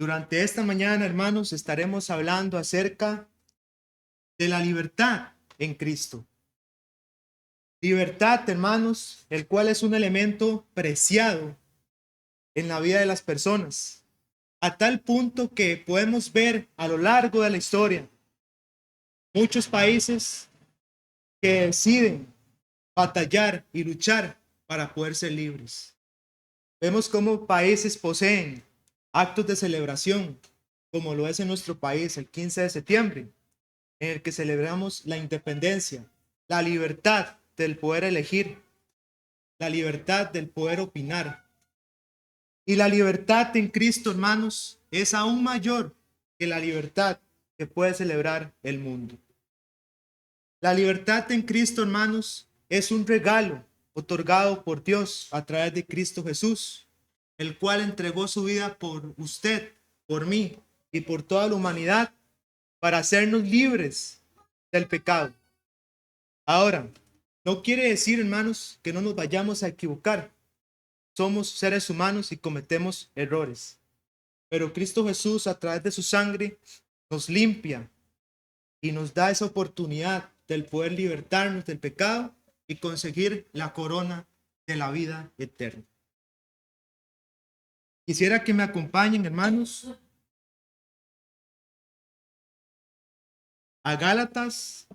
Durante esta mañana, hermanos, estaremos hablando acerca de la libertad en Cristo. Libertad, hermanos, el cual es un elemento preciado en la vida de las personas, a tal punto que podemos ver a lo largo de la historia muchos países que deciden batallar y luchar para poder ser libres. Vemos cómo países poseen actos de celebración, como lo es en nuestro país el 15 de septiembre, en el que celebramos la independencia, la libertad del poder elegir, la libertad del poder opinar. Y la libertad en Cristo, hermanos, es aún mayor que la libertad que puede celebrar el mundo. La libertad en Cristo, hermanos, es un regalo otorgado por Dios a través de Cristo Jesús, el cual entregó su vida por usted, por mí y por toda la humanidad para hacernos libres del pecado. Ahora, no quiere decir, hermanos, que no nos vayamos a equivocar. Somos seres humanos y cometemos errores. Pero Cristo Jesús, a través de su sangre, nos limpia y nos da esa oportunidad del poder libertarnos del pecado y conseguir la corona de la vida eterna. Quisiera que me acompañen, hermanos, a Gálatas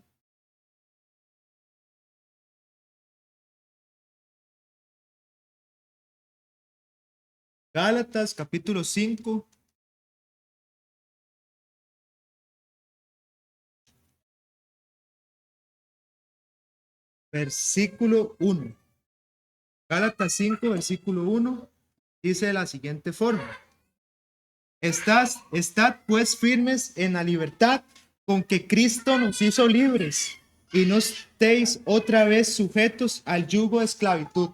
capítulo 5, versículo 1. Gálatas 5, versículo 1, dice de la siguiente forma: Estad pues firmes en la libertad con que Cristo nos hizo libres, y no estéis otra vez sujetos al yugo de esclavitud.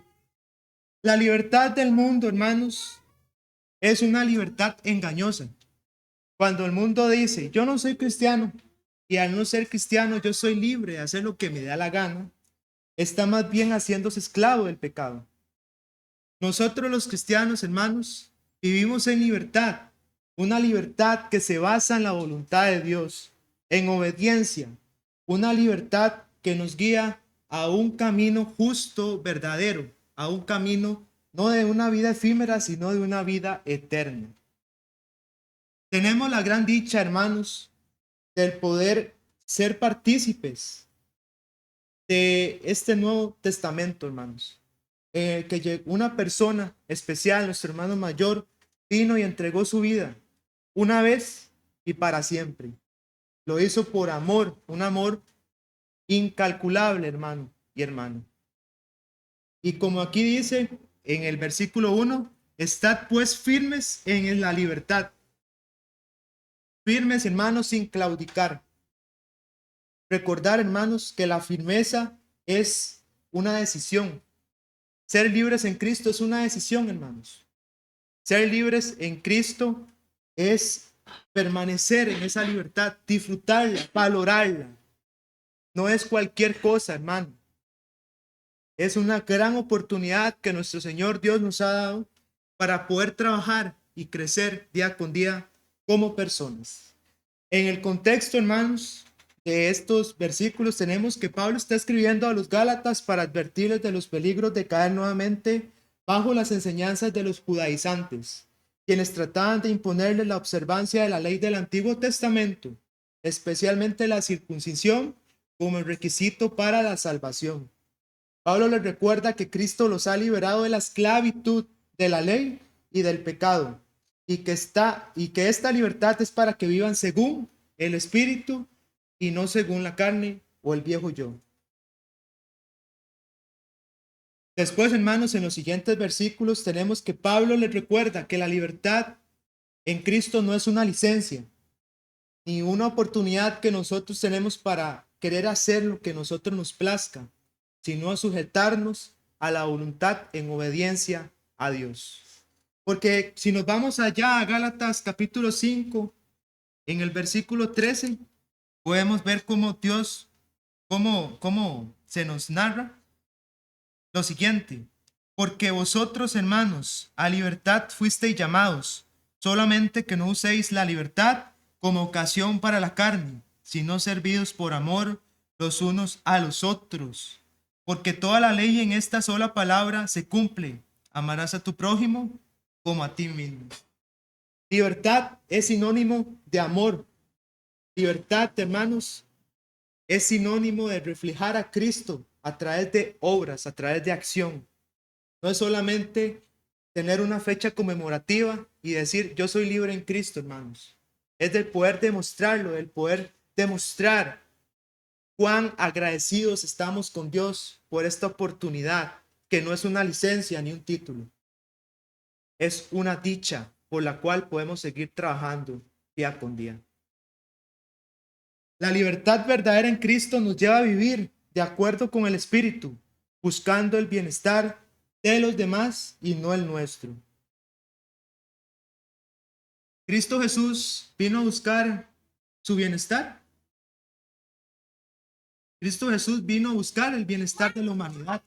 La libertad del mundo, hermanos, es una libertad engañosa. Cuando el mundo dice, yo no soy cristiano, y al no ser cristiano yo soy libre de hacer lo que me da la gana, está más bien haciéndose esclavo del pecado. Nosotros los cristianos, hermanos, vivimos en libertad, una libertad que se basa en la voluntad de Dios, en obediencia, una libertad que nos guía a un camino justo, verdadero, a un camino no de una vida efímera, sino de una vida eterna. Tenemos la gran dicha, hermanos, del poder ser partícipes de este Nuevo Testamento, hermanos, en el que una persona especial, nuestro hermano mayor, vino y entregó su vida una vez y para siempre. Lo hizo por amor, un amor incalculable, hermano y hermano. Y como aquí dice en el versículo 1, estad pues firmes en la libertad. Firmes, hermanos, sin claudicar. Recordar, hermanos, que la firmeza es una decisión. Ser libres en Cristo es una decisión, hermanos. Ser libres en Cristo es permanecer en esa libertad, disfrutarla, valorarla. No es cualquier cosa, hermano. Es una gran oportunidad que nuestro Señor Dios nos ha dado para poder trabajar y crecer día con día como personas. En el contexto, hermanos, de estos versículos tenemos que Pablo está escribiendo a los Gálatas para advertirles de los peligros de caer nuevamente bajo las enseñanzas de los judaizantes, quienes trataban de imponerles la observancia de la ley del Antiguo Testamento, especialmente la circuncisión, como el requisito para la salvación. Pablo les recuerda que Cristo los ha liberado de la esclavitud de la ley y del pecado, y que esta libertad es para que vivan según el Espíritu y no según la carne o el viejo yo. Después, hermanos, en los siguientes versículos tenemos que Pablo les recuerda que la libertad en Cristo no es una licencia ni una oportunidad que nosotros tenemos para querer hacer lo que nosotros nos plazca, sino a sujetarnos a la voluntad en obediencia a Dios. Porque si nos vamos allá a Gálatas capítulo 5, en el versículo 13, podemos ver cómo Dios, cómo se nos narra lo siguiente: porque vosotros, hermanos, a libertad fuisteis llamados, Solamente que no uséis la libertad como ocasión para la carne, sino servidos por amor los unos a los otros. Porque toda la ley en esta sola palabra se cumple: amarás a tu prójimo como a ti mismo. Libertad es sinónimo de amor. Libertad, hermanos, es sinónimo de reflejar a Cristo a través de obras, a través de acción. No es solamente tener una fecha conmemorativa y decir yo soy libre en Cristo, hermanos. Es del poder demostrarlo, del poder demostrar cuán agradecidos estamos con Dios por esta oportunidad, que no es una licencia ni un título. Es una dicha por la cual podemos seguir trabajando día con día. La libertad verdadera en Cristo nos lleva a vivir de acuerdo con el Espíritu, buscando el bienestar de los demás y no el nuestro. Cristo Jesús vino a buscar su bienestar. Cristo Jesús vino a buscar el bienestar de la humanidad.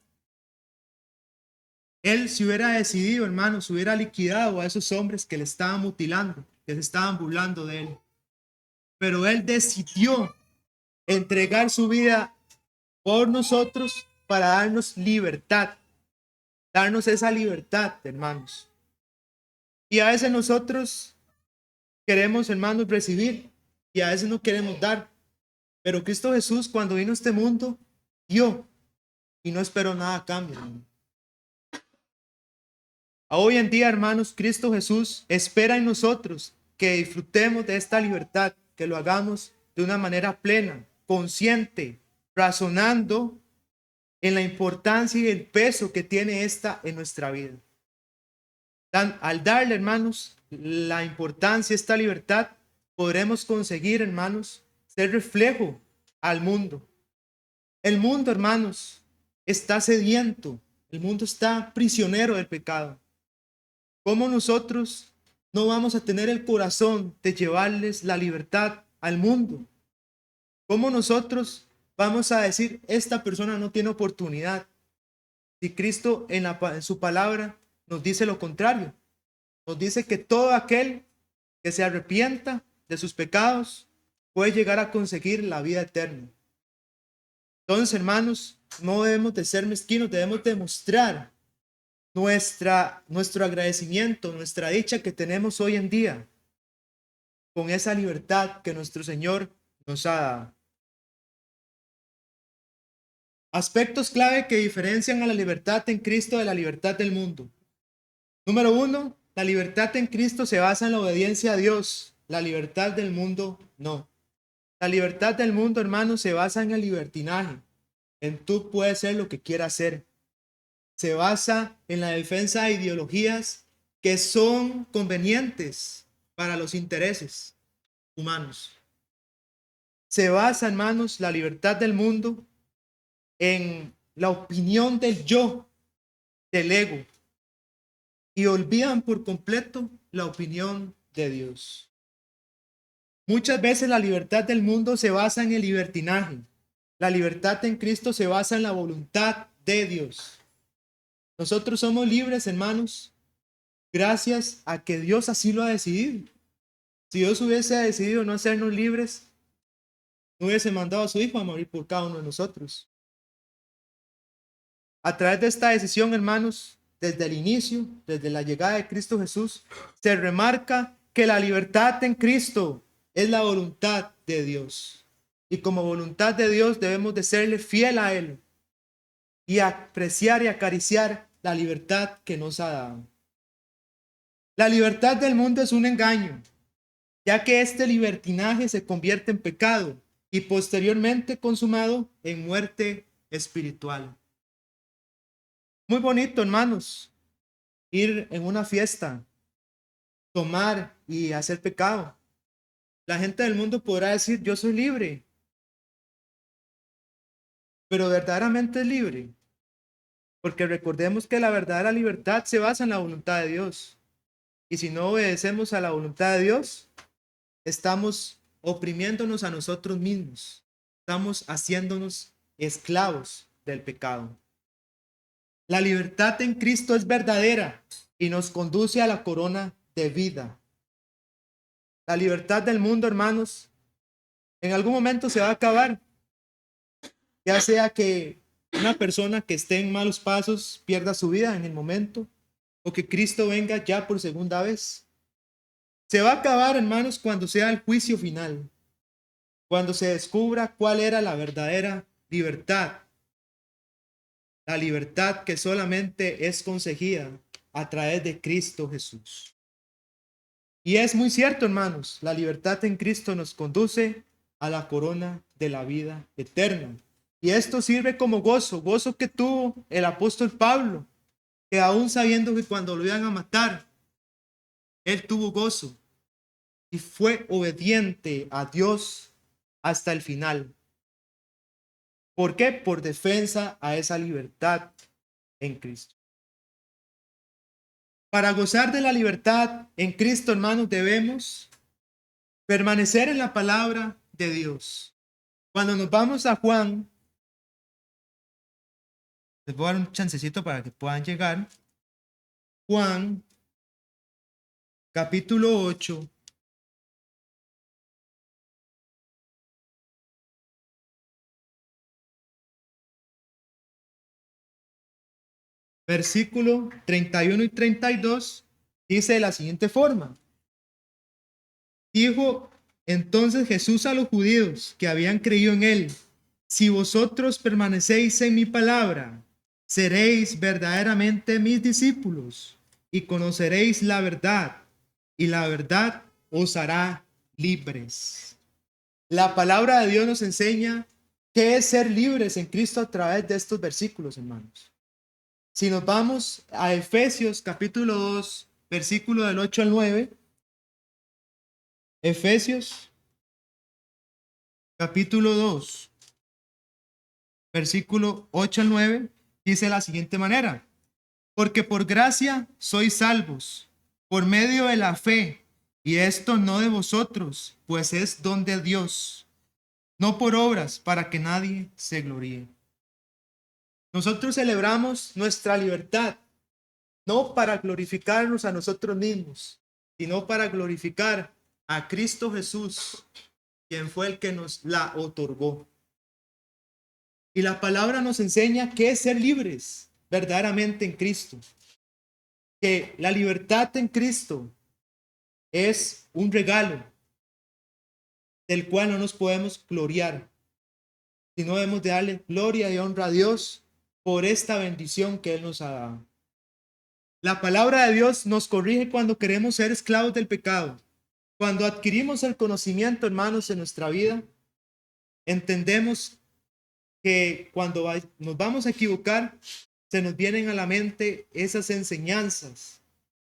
Él se hubiera decidido, hermanos, hubiera liquidado a esos hombres que le estaban mutilando, que se estaban burlando de él. Pero él decidió entregar su vida por nosotros para darnos libertad, darnos esa libertad, hermanos. Y a veces nosotros queremos, hermanos, recibir y a veces no queremos dar. Pero Cristo Jesús, cuando vino a este mundo, dio y no esperó nada a cambio. Hoy en día, hermanos, Cristo Jesús espera en nosotros que disfrutemos de esta libertad, que lo hagamos de una manera plena, consciente, razonando en la importancia y el peso que tiene esta en nuestra vida. Al darle, hermanos, la importancia, esta libertad, podremos conseguir, hermanos, ser reflejo al mundo. El mundo, hermanos, está sediento. El mundo está prisionero del pecado. ¿Cómo nosotros no vamos a tener el corazón de llevarles la libertad al mundo? ¿Cómo nosotros vamos a decir esta persona no tiene oportunidad? Si Cristo en su palabra nos dice lo contrario. Nos dice que todo aquel que se arrepienta de sus pecados puede llegar a conseguir la vida eterna. Entonces, hermanos, no debemos de ser mezquinos, debemos demostrar nuestro agradecimiento, nuestra dicha que tenemos hoy en día con esa libertad que nuestro Señor nos ha dado. Aspectos clave que diferencian a la libertad en Cristo de la libertad del mundo. Número 1, la libertad en Cristo se basa en la obediencia a Dios. La libertad del mundo no. La libertad del mundo, hermanos, se basa en el libertinaje. En tú puedes ser lo que quieras ser. Se basa en la defensa de ideologías que son convenientes para los intereses humanos. Se basa, hermanos, la libertad del mundo en la opinión del yo, del ego, y olvidan por completo la opinión de Dios. Muchas veces la libertad del mundo se basa en el libertinaje. La libertad en Cristo se basa en la voluntad de Dios. Nosotros somos libres, hermanos, gracias a que Dios así lo ha decidido. Si Dios hubiese decidido no hacernos libres, no hubiese mandado a su Hijo a morir por cada uno de nosotros. A través de esta decisión, hermanos, desde el inicio, desde la llegada de Cristo Jesús, se remarca que la libertad en Cristo es la voluntad de Dios. Y como voluntad de Dios debemos de serle fiel a Él y apreciar y acariciar la libertad que nos ha dado. La libertad del mundo es un engaño, ya que este libertinaje se convierte en pecado y posteriormente consumado en muerte espiritual. Muy bonito, hermanos, ir en una fiesta, tomar y hacer pecado. La gente del mundo podrá decir, yo soy libre, pero verdaderamente es libre. Porque recordemos que la verdadera libertad se basa en la voluntad de Dios. Y si no obedecemos a la voluntad de Dios, estamos oprimiéndonos a nosotros mismos. Estamos haciéndonos esclavos del pecado. La libertad en Cristo es verdadera y nos conduce a la corona de vida. La libertad del mundo, hermanos, en algún momento se va a acabar. Ya sea que una persona que esté en malos pasos pierda su vida en el momento, o que Cristo venga ya por segunda vez. Se va a acabar, hermanos, cuando sea el juicio final, cuando se descubra cuál era la verdadera libertad, la libertad que solamente es conseguida a través de Cristo Jesús. Y es muy cierto, hermanos, la libertad en Cristo nos conduce a la corona de la vida eterna. Y esto sirve como gozo, gozo que tuvo el apóstol Pablo, que aún sabiendo que cuando lo iban a matar, él tuvo gozo y fue obediente a Dios hasta el final. ¿Por qué? Por defensa a esa libertad en Cristo. Para gozar de la libertad en Cristo, hermanos, debemos permanecer en la palabra de Dios. Cuando nos vamos a Juan, les voy a dar un chancecito para que puedan llegar. Juan, capítulo 8. Versículo 31 y 32 dice de la siguiente forma. Dijo entonces Jesús a los judíos que habían creído en él: si vosotros permanecéis en mi palabra, seréis verdaderamente mis discípulos y conoceréis la verdad, y la verdad os hará libres. La palabra de Dios nos enseña qué es ser libres en Cristo a través de estos versículos, hermanos. Si nos vamos a Efesios capítulo 2, versículo del 8 al 9, Efesios capítulo 2, versículo 8 al 9, dice de la siguiente manera: porque por gracia sois salvos, por medio de la fe, y esto no de vosotros, pues es don de Dios, no por obras, para que nadie se gloríe. Nosotros celebramos nuestra libertad, no para glorificarnos a nosotros mismos, sino para glorificar a Cristo Jesús, quien fue el que nos la otorgó. Y la palabra nos enseña qué es ser libres verdaderamente en Cristo. Que la libertad en Cristo es un regalo del cual no nos podemos gloriar, sino debemos de darle gloria y honra a Dios por esta bendición que Él nos ha dado. La palabra de Dios nos corrige cuando queremos ser esclavos del pecado. Cuando adquirimos el conocimiento, hermanos, en nuestra vida, entendemos que cuando nos vamos a equivocar, se nos vienen a la mente esas enseñanzas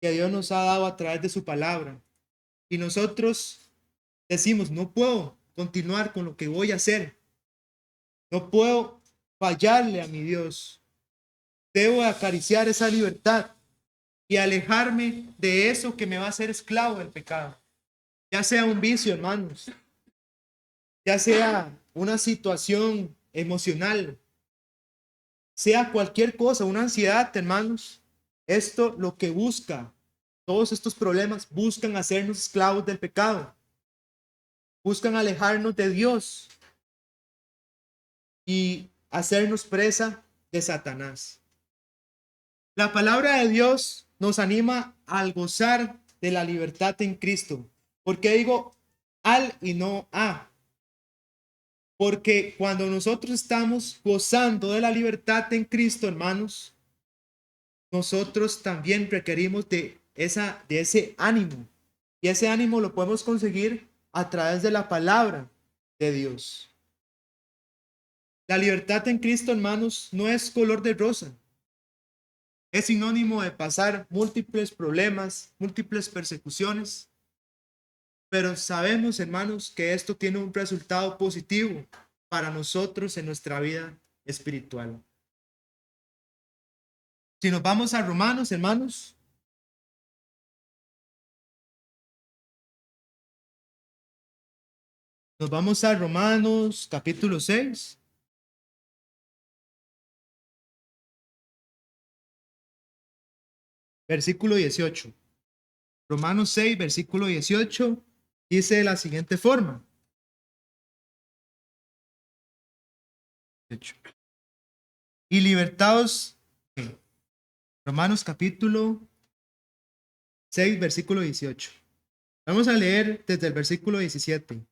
que Dios nos ha dado a través de su palabra. Y nosotros decimos, no puedo continuar con lo que voy a hacer. No puedo fallarle a mi Dios. Debo acariciar esa libertad y alejarme de eso que me va a hacer esclavo del pecado. Ya sea un vicio, hermanos, ya sea una situación emocional, sea cualquier cosa, una ansiedad, hermanos. Esto lo que busca, todos estos problemas buscan hacernos esclavos del pecado. Buscan alejarnos de Dios y hacernos presa de Satanás. La palabra de Dios nos anima al gozar de la libertad en Cristo. ¿Por qué digo al y no a? Porque cuando nosotros estamos gozando de la libertad en Cristo, hermanos, nosotros también requerimos de ese ánimo. Y ese ánimo lo podemos conseguir a través de la palabra de Dios. La libertad en Cristo, hermanos, no es color de rosa. Es sinónimo de pasar múltiples problemas, múltiples persecuciones. Pero sabemos, hermanos, que esto tiene un resultado positivo para nosotros en nuestra vida espiritual. Si nos vamos a Romanos, hermanos, nos vamos a Romanos capítulo 6. Versículo 18. Romanos 6, versículo 18, Dice de la siguiente forma. Y libertados, Romanos capítulo 6, versículo 18. Vamos a leer desde el versículo 17.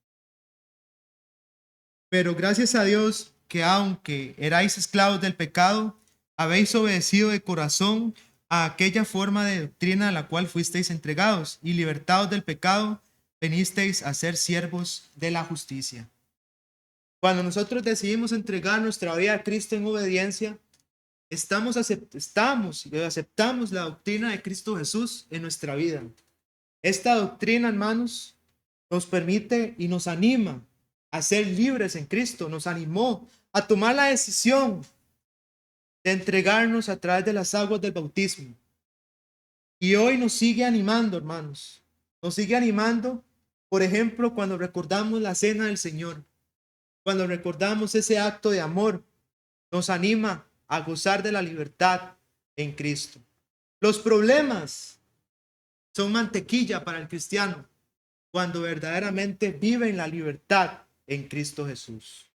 Pero gracias a Dios que aunque erais esclavos del pecado, habéis obedecido de corazón a aquella forma de doctrina a la cual fuisteis entregados, y libertados del pecado, venisteis a ser siervos de la justicia. Cuando nosotros decidimos entregar nuestra vida a Cristo en obediencia, aceptamos la doctrina de Cristo Jesús en nuestra vida. Esta doctrina, hermanos, nos permite y nos anima a ser libres en Cristo. Nos animó a tomar la decisión de entregarnos a través de las aguas del bautismo. Y hoy nos sigue animando, hermanos. Nos sigue animando, por ejemplo, cuando recordamos la cena del Señor. Cuando recordamos ese acto de amor, nos anima a gozar de la libertad en Cristo. Los problemas son mantequilla para el cristiano cuando verdaderamente vive en la libertad en Cristo Jesús.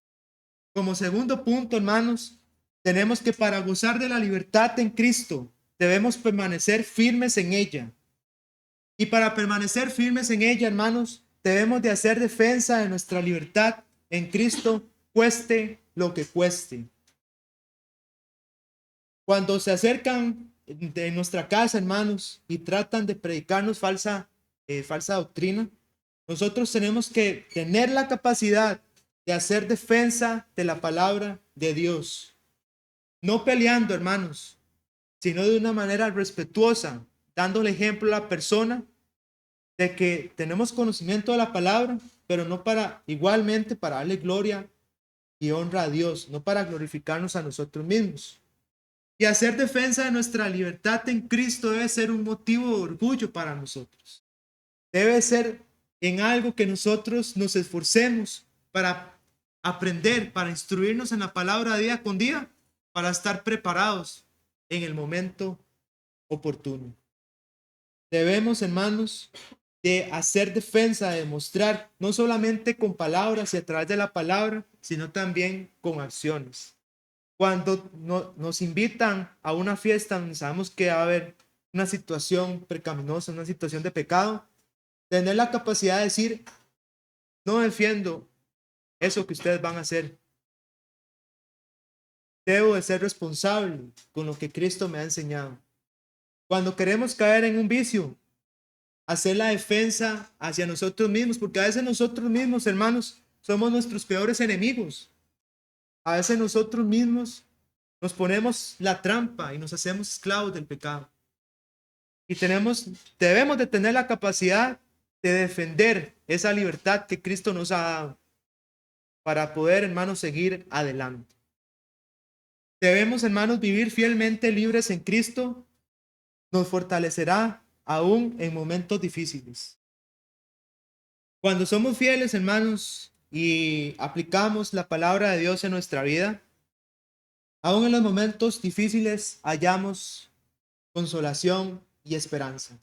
Como segundo punto, hermanos, tenemos que para gozar de la libertad en Cristo, debemos permanecer firmes en ella. Y para permanecer firmes en ella, hermanos, debemos de hacer defensa de nuestra libertad en Cristo, cueste lo que cueste. Cuando se acercan de nuestra casa, hermanos, y tratan de predicarnos falsa doctrina, nosotros tenemos que tener la capacidad de hacer defensa de la palabra de Dios. No peleando, hermanos, sino de una manera respetuosa, dándole ejemplo a la persona de que tenemos conocimiento de la palabra, pero no para igualmente para darle gloria y honra a Dios, no para glorificarnos a nosotros mismos. Y hacer defensa de nuestra libertad en Cristo debe ser un motivo de orgullo para nosotros. Debe ser en algo que nosotros nos esforcemos para aprender, para instruirnos en la palabra día con día, para estar preparados en el momento oportuno. Debemos, hermanos, de hacer defensa, de demostrar, no solamente con palabras y a través de la palabra, sino también con acciones. Cuando nos invitan a una fiesta donde sabemos que va a haber una situación pecaminosa, una situación de pecado, tener la capacidad de decir, no defiendo eso que ustedes van a hacer. Debo de ser responsable con lo que Cristo me ha enseñado. Cuando queremos caer en un vicio, hacer la defensa hacia nosotros mismos, porque a veces nosotros mismos, hermanos, somos nuestros peores enemigos. A veces nosotros mismos nos ponemos la trampa y nos hacemos esclavos del pecado. Y debemos de tener la capacidad de defender esa libertad que Cristo nos ha dado para poder, hermanos, seguir adelante. Debemos, hermanos, vivir fielmente libres en Cristo. Nos fortalecerá aún en momentos difíciles. Cuando somos fieles, hermanos, y aplicamos la palabra de Dios en nuestra vida, aún en los momentos difíciles hallamos consolación y esperanza.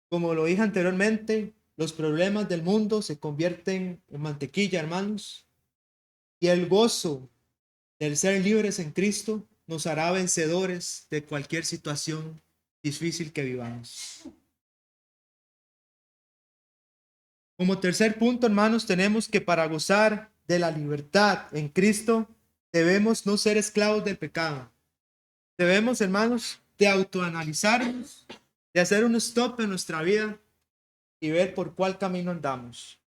Como lo dije anteriormente, los problemas del mundo se convierten en mantequilla, hermanos, y el gozo del ser libres en Cristo nos hará vencedores de cualquier situación difícil que vivamos. Como tercer punto, hermanos, tenemos que para gozar de la libertad en Cristo, debemos no ser esclavos del pecado. Debemos, hermanos, de autoanalizarnos, de hacer un stop en nuestra vida y ver por cuál camino andamos.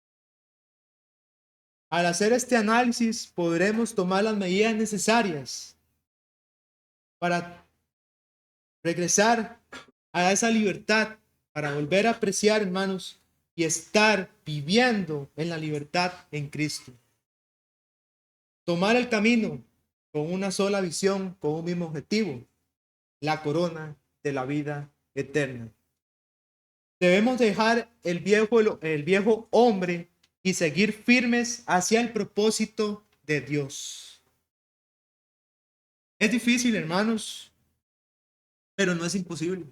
Al hacer este análisis, podremos tomar las medidas necesarias para regresar a esa libertad, para volver a apreciar, hermanos, y estar viviendo en la libertad en Cristo. Tomar el camino con una sola visión, con un mismo objetivo, la corona de la vida eterna. Debemos dejar el viejo hombre y seguir firmes hacia el propósito de Dios. Es difícil, hermanos, pero no es imposible.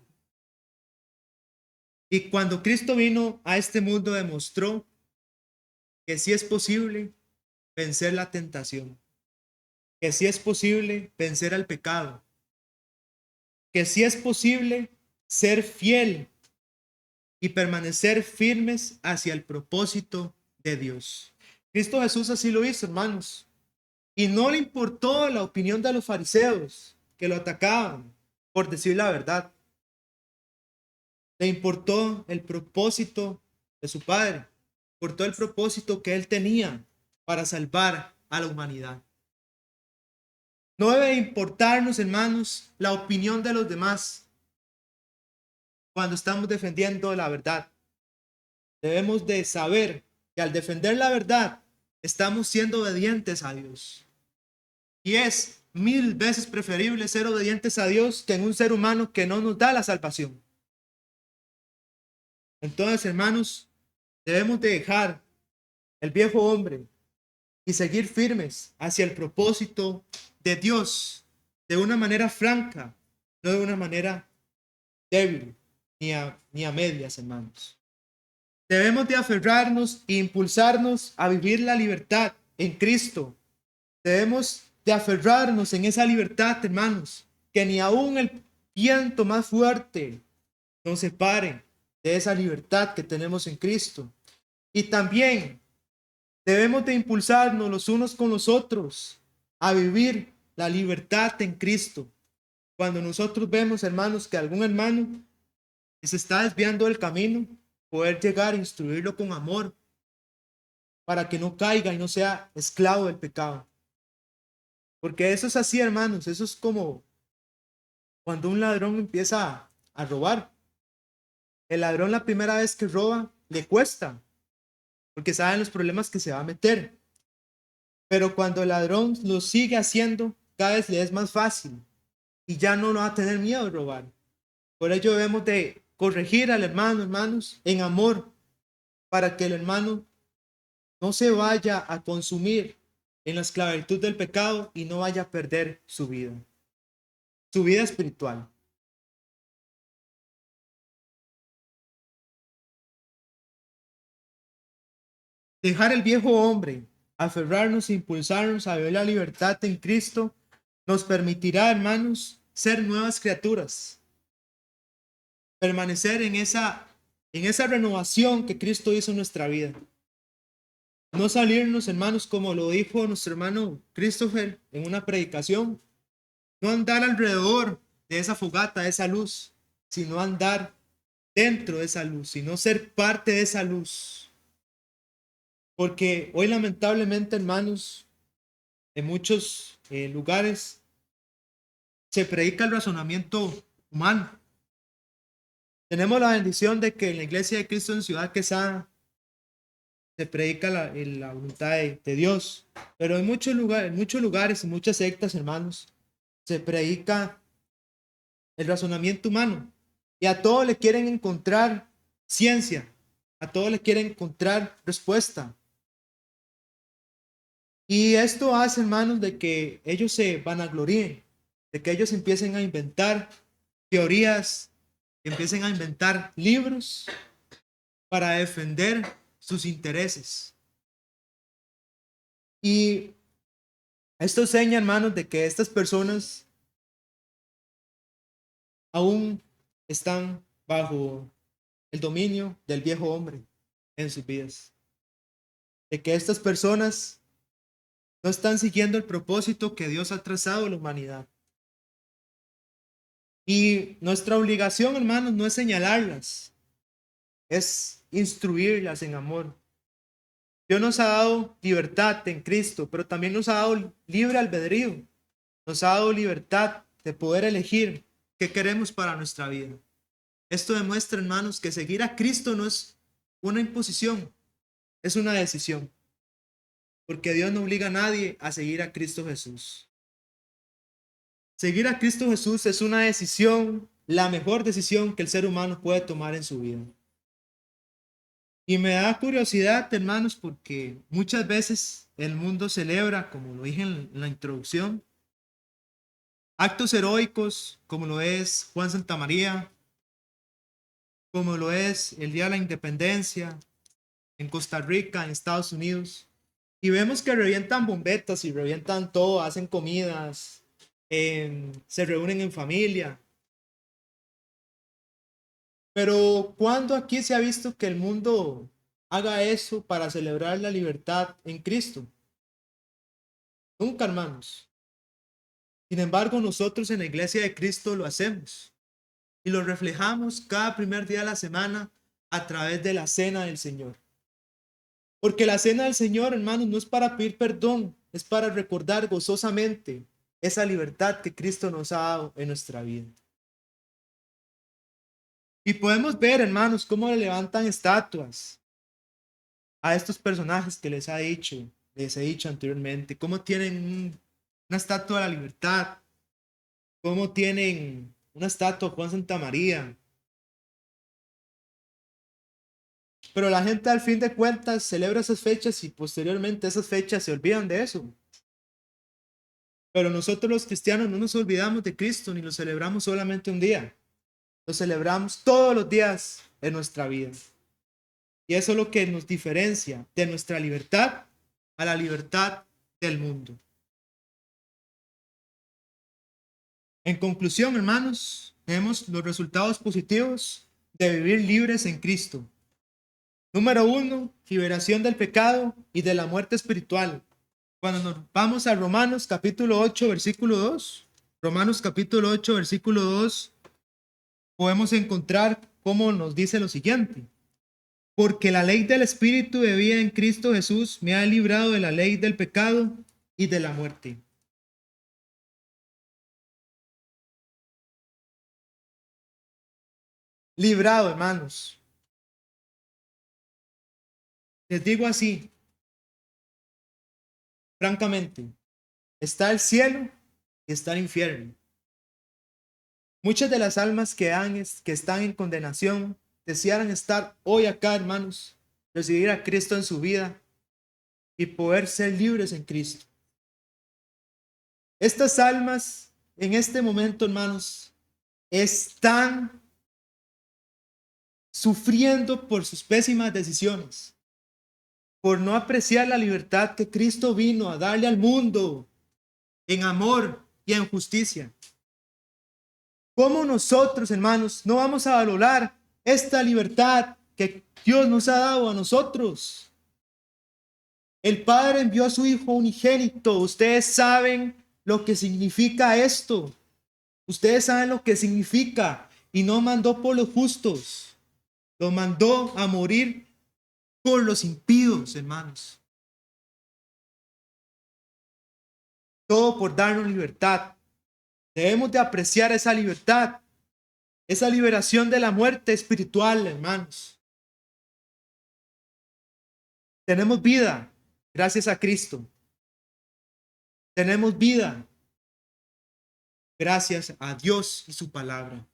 Y cuando Cristo vino a este mundo demostró que sí es posible vencer la tentación, que sí es posible vencer al pecado, que sí es posible ser fiel y permanecer firmes hacia el propósito de Dios. Cristo Jesús así lo hizo, hermanos. Y no le importó la opinión de los fariseos que lo atacaban por decir la verdad. Le importó el propósito de su Padre, importó el propósito que él tenía para salvar a la humanidad. No debe importarnos, hermanos, la opinión de los demás cuando estamos defendiendo la verdad. Debemos de saber que al defender la verdad estamos siendo obedientes a Dios. Y es 1000 veces preferible ser obedientes a Dios que en un ser humano que no nos da la salvación. Entonces, hermanos, debemos de dejar el viejo hombre y seguir firmes hacia el propósito de Dios de una manera franca, no de una manera débil ni a medias, hermanos. Debemos de aferrarnos e impulsarnos a vivir la libertad en Cristo. Debemos de aferrarnos en esa libertad, hermanos, que ni aún el viento más fuerte nos separe de esa libertad que tenemos en Cristo. Y también debemos de impulsarnos los unos con los otros a vivir la libertad en Cristo. Cuando nosotros vemos, hermanos, que algún hermano se está desviando del camino, poder llegar a instruirlo con amor para que no caiga y no sea esclavo del pecado. Porque eso es así, hermanos, eso es como cuando un ladrón empieza a robar. El ladrón la primera vez que roba le cuesta, porque saben los problemas que se va a meter. Pero cuando el ladrón lo sigue haciendo, cada vez le es más fácil y ya no va a tener miedo de robar. Por ello debemos de corregir al hermano, hermanos, en amor, para que el hermano no se vaya a consumir en la esclavitud del pecado y no vaya a perder su vida espiritual. Dejar el viejo hombre, aferrarnos e impulsarnos a vivir la libertad en Cristo, nos permitirá, hermanos, ser nuevas criaturas, permanecer en esa renovación que Cristo hizo en nuestra vida. No salirnos, hermanos, como lo dijo nuestro hermano Christopher en una predicación, no andar alrededor de esa fogata, de esa luz, sino andar dentro de esa luz, sino ser parte de esa luz. Porque hoy lamentablemente, hermanos, en muchos lugares se predica el razonamiento humano. Tenemos la bendición de que en la Iglesia de Cristo en Ciudad Quesada se predica la voluntad de Dios, pero en muchos lugares, en muchas sectas, hermanos, se predica el razonamiento humano y a todos le quieren encontrar ciencia, a todos le quieren encontrar respuesta. Y esto hace, hermanos, de que ellos se vanagloríen, de que ellos empiecen a inventar teorías, que empiecen a inventar libros para defender sus intereses. Y esto enseña, hermanos, de que estas personas aún están bajo el dominio del viejo hombre en sus vidas. De que estas personas no están siguiendo el propósito que Dios ha trazado a la humanidad. Y nuestra obligación, hermanos, no es señalarlas, es instruirlas en amor. Dios nos ha dado libertad en Cristo, pero también nos ha dado libre albedrío. Nos ha dado libertad de poder elegir qué queremos para nuestra vida. Esto demuestra, hermanos, que seguir a Cristo no es una imposición, es una decisión. Porque Dios no obliga a nadie a seguir a Cristo Jesús. Seguir a Cristo Jesús es una decisión, la mejor decisión que el ser humano puede tomar en su vida. Y me da curiosidad, hermanos, porque muchas veces el mundo celebra, como lo dije en la introducción, actos heroicos, como lo es Juan Santamaría, como lo es el Día de la Independencia en Costa Rica, en Estados Unidos, y vemos que revientan bombetas y revientan todo, hacen comidas, se reúnen en familia. Pero ¿cuándo aquí se ha visto que el mundo haga eso para celebrar la libertad en Cristo? Nunca, hermanos. Sin embargo, nosotros en la iglesia de Cristo lo hacemos y lo reflejamos cada primer día de la semana a través de la cena del Señor. Porque la cena del Señor, hermanos, no es para pedir perdón, es para recordar gozosamente esa libertad que Cristo nos ha dado en nuestra vida. Y podemos ver, hermanos, cómo le levantan estatuas a estos personajes que les he dicho anteriormente, cómo tienen una estatua de la libertad, cómo tienen una estatua de Juan Santa María. Pero la gente al fin de cuentas celebra esas fechas y posteriormente esas fechas se olvidan de eso. Pero nosotros los cristianos no nos olvidamos de Cristo ni lo celebramos solamente un día. Lo celebramos todos los días en nuestra vida. Y eso es lo que nos diferencia de nuestra libertad a la libertad del mundo. En conclusión, hermanos, vemos los resultados positivos de vivir libres en Cristo. Número 1, liberación del pecado y de la muerte espiritual. Cuando nos vamos a Romanos capítulo 8, versículo 2, Romanos capítulo 8, versículo 2, podemos encontrar cómo nos dice lo siguiente. Porque la ley del Espíritu de vida en Cristo Jesús me ha librado de la ley del pecado y de la muerte. Librado, hermanos. Les digo así, francamente, está el cielo y está el infierno. Muchas de las almas que están en condenación desearan estar hoy acá, hermanos, recibir a Cristo en su vida y poder ser libres en Cristo. Estas almas en este momento, hermanos, están sufriendo por sus pésimas decisiones, por no apreciar la libertad que Cristo vino a darle al mundo en amor y en justicia. ¿Cómo nosotros, hermanos, no vamos a valorar esta libertad que Dios nos ha dado a nosotros? El Padre envió a su Hijo unigénito. Ustedes saben lo que significa esto. Ustedes saben lo que significa. Y no mandó por los justos. Lo mandó a morir por los impíos, hermanos. Todo por darnos libertad. Debemos de apreciar esa libertad. Esa liberación de la muerte espiritual, hermanos. Tenemos vida gracias a Cristo. Tenemos vida gracias a Dios y su palabra.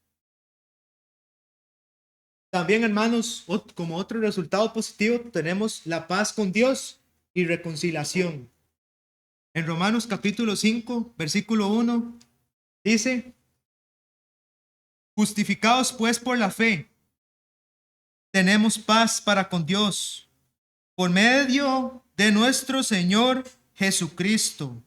También, hermanos, como otro resultado positivo, tenemos la paz con Dios y reconciliación. En Romanos capítulo 5, versículo 1, dice, justificados pues por la fe, tenemos paz para con Dios, por medio de nuestro Señor Jesucristo,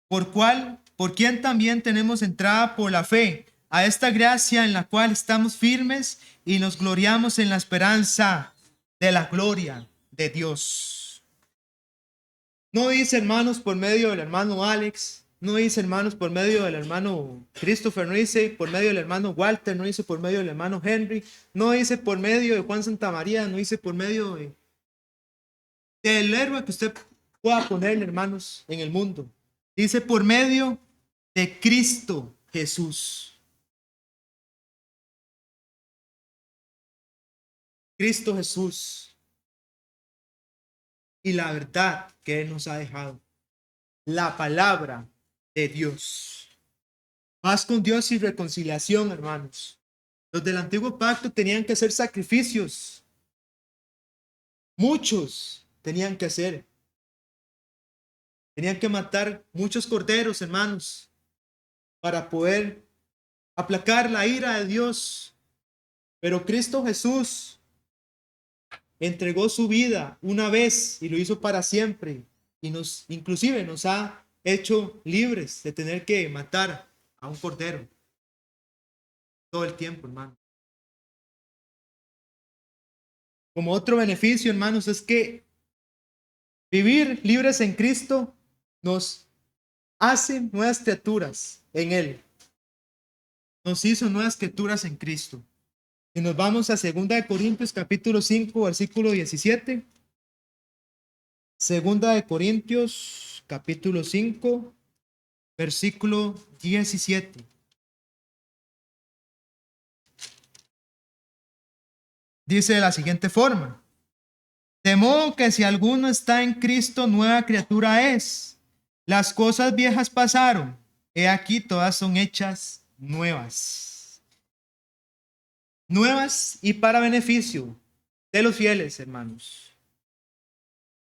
por quien también tenemos entrada por la fe a esta gracia en la cual estamos firmes y nos gloriamos en la esperanza de la gloria de Dios. No dice, hermanos, por medio del hermano Alex, no dice, hermanos, por medio del hermano Christopher, no dice por medio del hermano Walter, no dice por medio del hermano Henry, no dice por medio de Juan Santa María, no dice por medio del héroe que usted pueda ponerle, hermanos, en el mundo. Dice por medio de Cristo Jesús. Cristo Jesús y la verdad que Él nos ha dejado. La palabra de Dios. Paz con Dios y reconciliación, hermanos. Los del antiguo pacto tenían que hacer sacrificios. Muchos tenían que hacer. Tenían que matar muchos corderos, hermanos, para poder aplacar la ira de Dios Pero Cristo Jesús entregó su vida una vez y lo hizo para siempre. Y inclusive nos ha hecho libres de tener que matar a un cordero todo el tiempo, hermano. Como otro beneficio, hermanos, es que vivir libres en Cristo nos hace nuevas criaturas en Él. Nos hizo nuevas criaturas en Cristo. Y nos vamos a 2 Corintios capítulo 5, versículo 17. 2 Corintios capítulo 5, versículo 17. Dice de la siguiente forma: de modo que si alguno está en Cristo, nueva criatura es. Las cosas viejas pasaron, he aquí todas son hechas nuevas. Nuevas y para beneficio de los fieles, hermanos.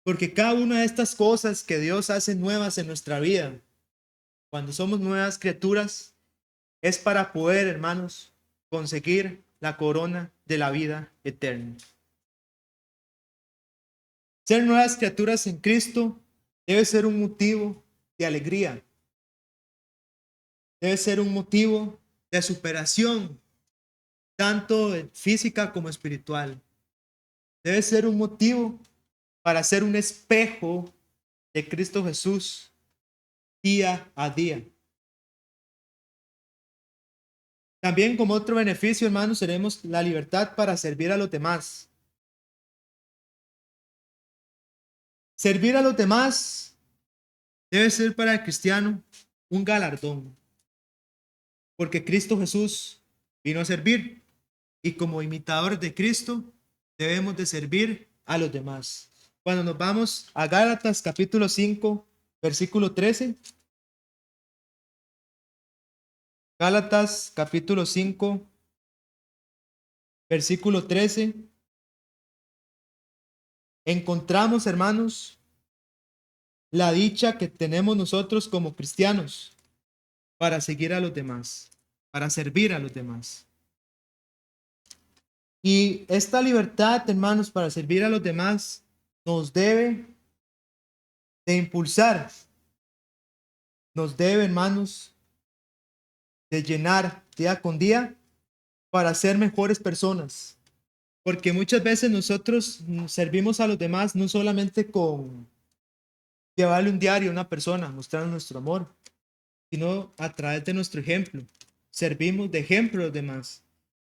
Porque cada una de estas cosas que Dios hace nuevas en nuestra vida, cuando somos nuevas criaturas, es para poder, hermanos, conseguir la corona de la vida eterna. Ser nuevas criaturas en Cristo debe ser un motivo de alegría. Debe ser un motivo de superación, tanto física como espiritual. Debe ser un motivo para ser un espejo de Cristo Jesús día a día. También como otro beneficio, hermanos, tenemos la libertad para servir a los demás. Servir a los demás debe ser para el cristiano un galardón, porque Cristo Jesús vino a servir y como imitadores de Cristo debemos de servir a los demás. Cuando nos vamos a Gálatas capítulo 5, versículo 13. Gálatas capítulo 5, versículo 13. Encontramos, hermanos, la dicha que tenemos nosotros como cristianos para seguir a los demás, para servir a los demás. Y esta libertad, hermanos, para servir a los demás nos debe de impulsar, nos debe, hermanos, de llenar día con día para ser mejores personas. Porque muchas veces nosotros servimos a los demás no solamente con llevarle un diario a una persona, mostrando nuestro amor, sino a través de nuestro ejemplo. Servimos de ejemplo a los demás.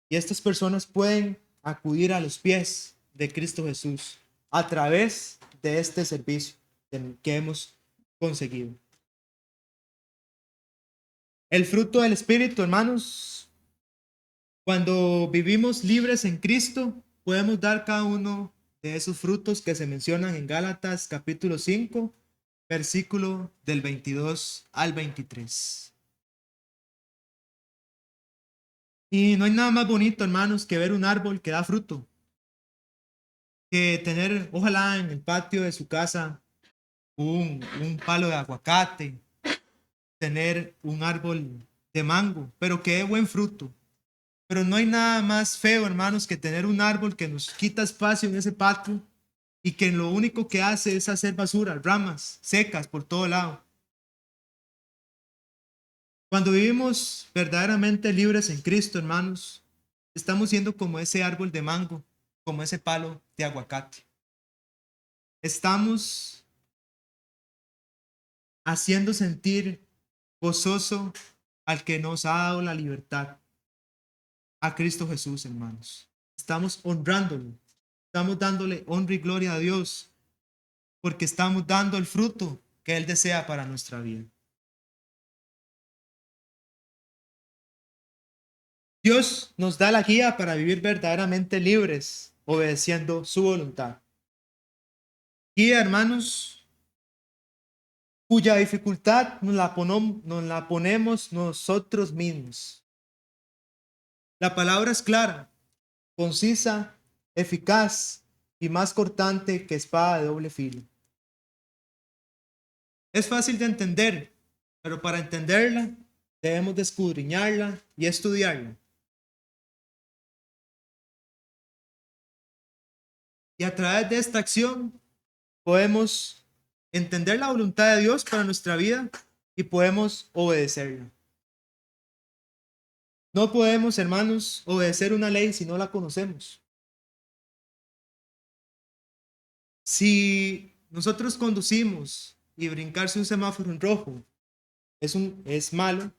Y estas personas pueden acudir a los pies de Cristo Jesús a través de este servicio que hemos conseguido. El fruto del Espíritu, hermanos, cuando vivimos libres en Cristo, podemos dar cada uno de esos frutos que se mencionan en Gálatas capítulo 5, versículo del 22 al 23. Y no hay nada más bonito, hermanos, que ver un árbol que da fruto, que tener, ojalá en el patio de su casa, un palo de aguacate, tener un árbol de mango, pero que dé buen fruto. Pero no hay nada más feo, hermanos, que tener un árbol que nos quita espacio en ese patio y que lo único que hace es hacer basura, ramas secas por todo lado. Cuando vivimos verdaderamente libres en Cristo, hermanos, estamos siendo como ese árbol de mango, como ese palo de aguacate. Estamos haciendo sentir gozoso al que nos ha dado la libertad, a Cristo Jesús, hermanos. Estamos honrándolo, estamos dándole honra y gloria a Dios, porque estamos dando el fruto que Él desea para nuestra vida. Dios nos da la guía para vivir verdaderamente libres, obedeciendo su voluntad. Guía, hermanos, cuya dificultad nos la ponemos nosotros mismos. La palabra es clara, concisa, eficaz y más cortante que espada de doble filo. Es fácil de entender, pero para entenderla debemos de escudriñarla y estudiarla. Y a través de esta acción podemos entender la voluntad de Dios para nuestra vida y podemos obedecerla. No podemos, hermanos, obedecer una ley si no la conocemos. Si nosotros conducimos y brincarse un semáforo en rojo es malo,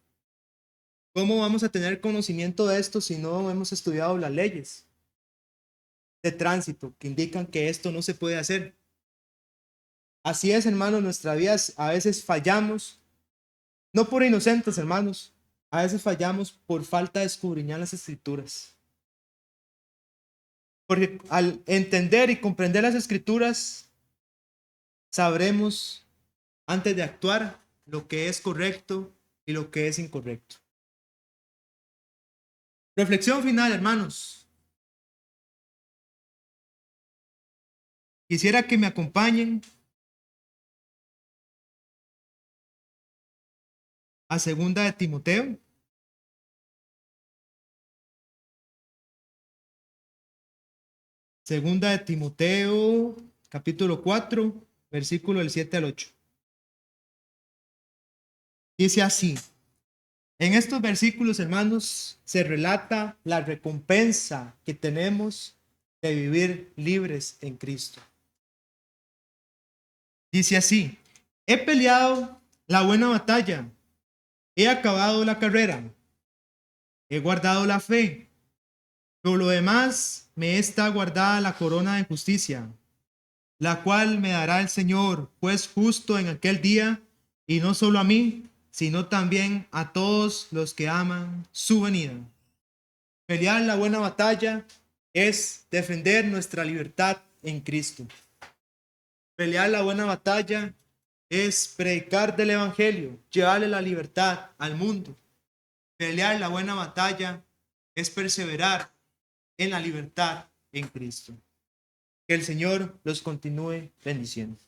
¿cómo vamos a tener conocimiento de esto si no hemos estudiado las leyes de tránsito que indican que esto no se puede hacer? Así es, hermanos, nuestra vida a veces fallamos, no por inocentes, hermanos, a veces fallamos por falta de escudriñar las escrituras. Porque al entender y comprender las escrituras, sabremos antes de actuar lo que es correcto y lo que es incorrecto. Reflexión final, hermanos. Quisiera que me acompañen a segunda de Timoteo. Segunda de Timoteo, capítulo 4, versículo del 7 al 8. Dice así. En estos versículos, hermanos, se relata la recompensa que tenemos de vivir libres en Cristo. Dice así: he peleado la buena batalla, he acabado la carrera, he guardado la fe. Por lo demás, me está guardada la corona de justicia, la cual me dará el Señor, juez justo en aquel día, y no solo a mí, sino también a todos los que aman su venida. Pelear la buena batalla es defender nuestra libertad en Cristo. Pelear la buena batalla es predicar del Evangelio, llevarle la libertad al mundo. Pelear la buena batalla es perseverar en la libertad en Cristo. Que el Señor los continúe bendiciendo.